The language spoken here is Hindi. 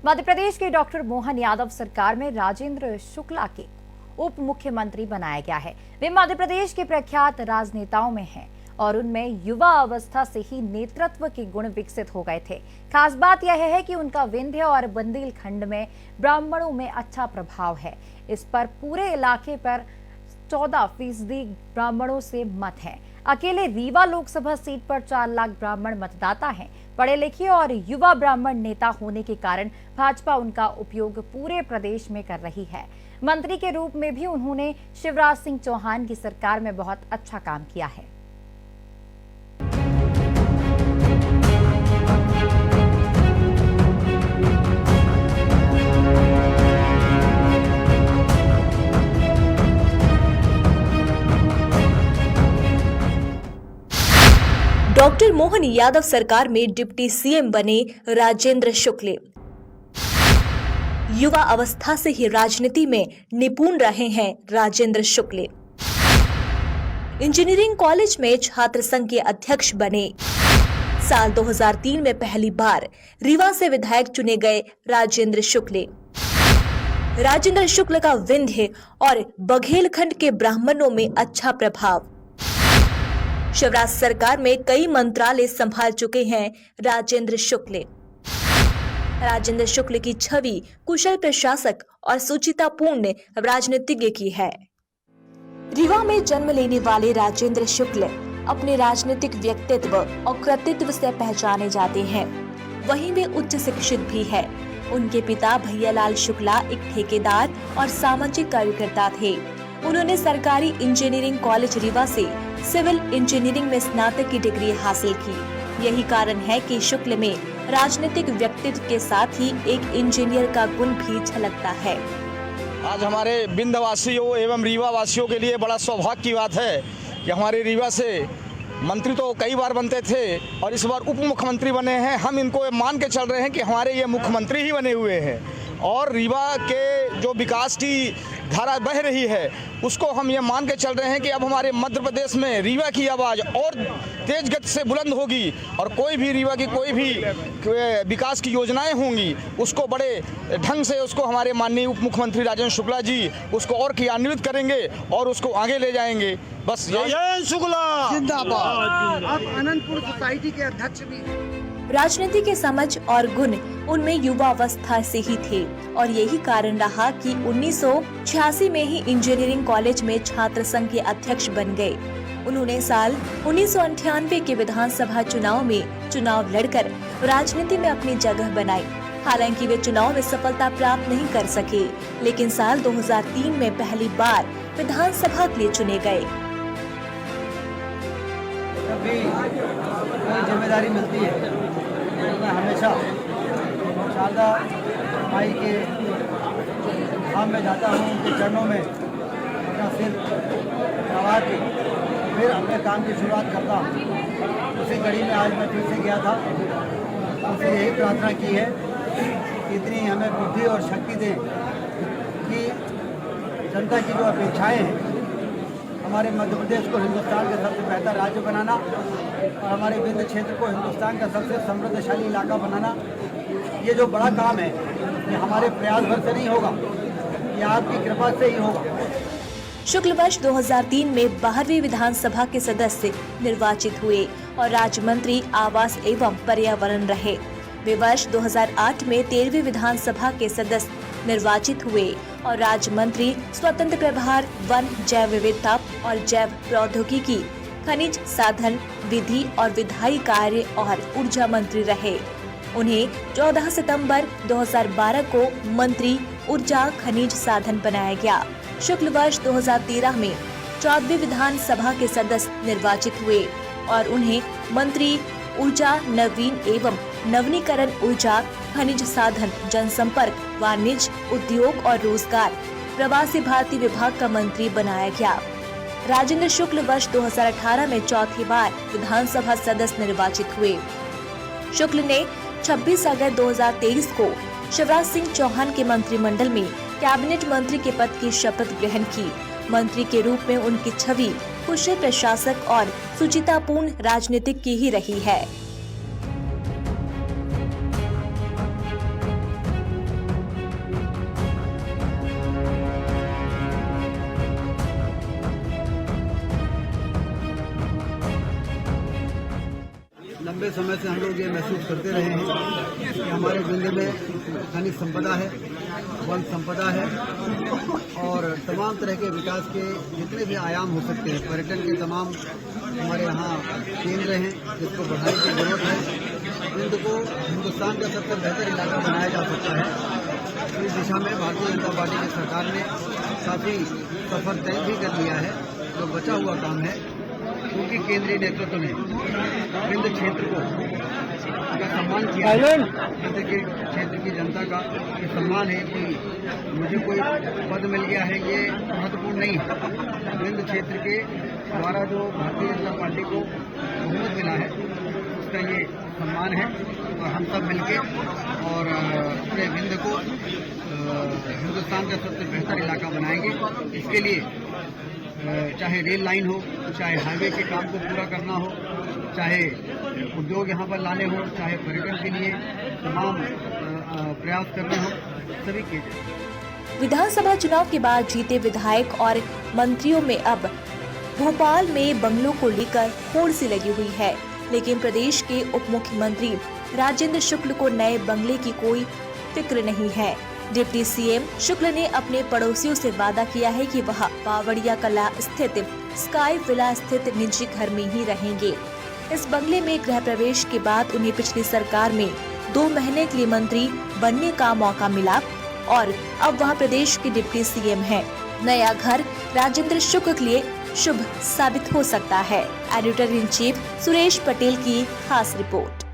मध्य प्रदेश के डॉक्टर मोहन यादव सरकार में राजेंद्र शुक्ला के उप मुख्यमंत्री बनाया गया है। वे मध्य प्रदेश के प्रख्यात राजनेताओं में हैं और उनमें युवा अवस्था से ही नेतृत्व के गुण विकसित हो गए थे। खास बात यह है कि उनका विंध्य और बुंदेलखंड में ब्राह्मणों में अच्छा प्रभाव है। इस पर पूरे इलाके पर 14% ब्राह्मणों से मत है। अकेले रीवा लोकसभा सीट पर 4 लाख ब्राह्मण मतदाता हैं। पढ़े लिखे और युवा ब्राह्मण नेता होने के कारण भाजपा उनका उपयोग पूरे प्रदेश में कर रही है। मंत्री के रूप में भी उन्होंने शिवराज सिंह चौहान की सरकार में बहुत अच्छा काम किया है। डॉक्टर मोहन यादव सरकार में डिप्टी सीएम बने राजेंद्र शुक्ला। युवा अवस्था से ही राजनीति में निपुण रहे हैं राजेंद्र शुक्ला। इंजीनियरिंग कॉलेज में छात्र संघ के अध्यक्ष बने। साल 2003 में पहली बार रीवा से विधायक चुने गए राजेंद्र शुक्ला। राजेंद्र शुक्ला का विंध्य और बुंदेलखंड के ब्राह्मणों में अच्छा प्रभाव। शिवराज सरकार में कई मंत्रालय संभाल चुके हैं राजेंद्र शुक्ला। राजेंद्र शुक्ला की छवि कुशल प्रशासक और सुचितापूर्ण राजनीतिज्ञ की है। रीवा में जन्म लेने वाले राजेंद्र शुक्ला अपने राजनीतिक व्यक्तित्व और कृतित्व से पहचाने जाते हैं। वहीं वे उच्च शिक्षित भी है। उनके पिता भैयालाल शुक्ला एक ठेकेदार और सामाजिक कार्यकर्ता थे। उन्होंने सरकारी इंजीनियरिंग कॉलेज रीवा से सिविल इंजीनियरिंग में स्नातक की डिग्री हासिल की। यही कारण है कि शुक्ला में राजनीतिक व्यक्तित्व के साथ ही एक इंजीनियर का गुण भी झलकता है। आज हमारे विंध्यवासियों एवं रीवा वासियों के लिए बड़ा सौभाग्य की बात है कि हमारे रीवा से मंत्री तो कई बार बनते थे और इस बार उप मुख्यमंत्री बने हैं। हम इनको मान के चल रहे हैं कि हमारे ये मुख्यमंत्री ही बने हुए हैं और रीवा के जो विकास की धारा बह रही है उसको हम ये मान के चल रहे हैं कि अब हमारे मध्य प्रदेश में रीवा की आवाज़ और तेज गति से बुलंद होगी और कोई भी रीवा की कोई भी विकास की योजनाएं होंगी उसको बड़े ढंग से उसको हमारे माननीय उप मुख्यमंत्री राजेंद्र शुक्ला जी उसको और क्रियान्वित करेंगे और उसको आगे ले जाएंगे। बस जय शुक्ला जिंदाबाद। आप अनंतपुर सोसाइटी के अध्यक्ष भी। राजनीति के समझ और गुण उनमें युवा अवस्था से ही थे और यही कारण रहा कि 1986 में ही इंजीनियरिंग कॉलेज में छात्र संघ के अध्यक्ष बन गए। उन्होंने साल 1998 के विधानसभा चुनाव में चुनाव लड़कर राजनीति में अपनी जगह बनाई। हालांकि वे चुनाव में सफलता प्राप्त नहीं कर सके, लेकिन साल 2003 में पहली बार विधानसभा के लिए चुने गए। जिम्मेदारी मिलती है मैं हमेशा शारदा माई के धाम में जाता हूँ, उनके चरणों में अपना सिर नवा के फिर अपने काम की शुरुआत करता हूँ। उसी कड़ी में आज मैं फिर से गया था। उनसे यही प्रार्थना की है कि इतनी हमें बुद्धि और शक्ति दें कि जनता की जो अपेक्षाएँ हैं हमारे मध्य प्रदेश को हिंदुस्तान का सबसे बेहतर राज्य बनाना और हमारे विंध्य क्षेत्र को हिंदुस्तान का सबसे समृद्धशाली इलाका बनाना, ये जो बड़ा काम है ये हमारे प्रयास भर से नहीं होगा, ये आपकी कृपा से ही होगा। शुक्ल वर्ष 2003 में 12वीं विधानसभा के सदस्य निर्वाचित हुए और राज्य मंत्री आवास एवं पर्यावरण रहे। वे वर्ष 2008 में 13वीं विधानसभा के सदस्य निर्वाचित हुए और राज्य मंत्री स्वतंत्र प्रभार वन, जैव विविधता और जैव प्रौद्योगिकी, खनिज साधन, विधि और विधायी कार्य और ऊर्जा मंत्री रहे। उन्हें 14 सितंबर 2012 को मंत्री ऊर्जा खनिज साधन बनाया गया। शुक्ल वर्ष 2013 में 14वीं विधानसभा के सदस्य निर्वाचित हुए और उन्हें मंत्री ऊर्जा, नवीन एवं नवीनीकरण ऊर्जा, खनिज साधन, जनसंपर्क, वाणिज्य, उद्योग और रोजगार, प्रवासी भारतीय विभाग का मंत्री बनाया गया। राजेंद्र शुक्ला वर्ष 2018 में चौथी बार विधानसभा सदस्य निर्वाचित हुए। शुक्ला ने 26 अगस्त 2023 को शिवराज सिंह चौहान के मंत्रिमंडल में कैबिनेट मंत्री के पद की शपथ ग्रहण की। मंत्री के रूप में उनकी छवि कुशल प्रशासक और सुचितापूर्ण राजनीतिक की ही रही है। लंबे समय से हम लोग ये महसूस करते रहे हैं कि हमारे जिले में खनिज संपदा है, वन संपदा है और तमाम तरह के विकास के जितने भी आयाम हो सकते हैं, पर्यटन के तमाम हमारे यहाँ केंद्र हैं जिसको बढ़ाने की जरूरत है। विंध को हिंदुस्तान का सबसे बेहतर इलाका बनाया जा सकता है। इस दिशा में भारतीय जनता पार्टी की सरकार ने काफ़ी सफर तय भी कर लिया है। जो बचा हुआ काम है क्योंकि केंद्रीय नेतृत्व ने विंध क्षेत्र को का सम्मान किया है। विंध के क्षेत्र की जनता का ये सम्मान है कि मुझे कोई पद मिल गया है, ये महत्वपूर्ण नहीं है। विंध क्षेत्र के द्वारा जो भारतीय जनता पार्टी को बहुमत मिला है उसका ये सम्मान है और हम सब मिलके और अपने विंध को हिंदुस्तान का सबसे बेहतर इलाका बनाएंगे। इसके लिए चाहे रेल लाइन हो, चाहे हाईवे के काम को पूरा करना हो, चाहे उद्योग यहाँ पर लाने हो, चाहे पर्यटन के लिए तमाम प्रयास करने हो, सभी के। विधानसभा चुनाव के बाद जीते विधायक और मंत्रियों में अब भोपाल में बंगलों को लेकर होड़ सी लगी हुई है, लेकिन प्रदेश के उप मुख्यमंत्री राजेंद्र शुक्ल को नए बंगले की कोई फिक्र नहीं है। डिप्टी सीएम शुक्ल ने अपने पड़ोसियों से वादा किया है कि वह बावड़िया कला स्थित स्काई विला स्थित निजी घर में ही रहेंगे। इस बंगले में गृह प्रवेश के बाद उन्हें पिछली सरकार में 2 महीने के लिए मंत्री बनने का मौका मिला और अब वह प्रदेश के डिप्टी सीएम हैं। नया घर राजेंद्र शुक्ल के लिए शुभ साबित हो सकता है। Editor in chief Suresh Patel की खास रिपोर्ट।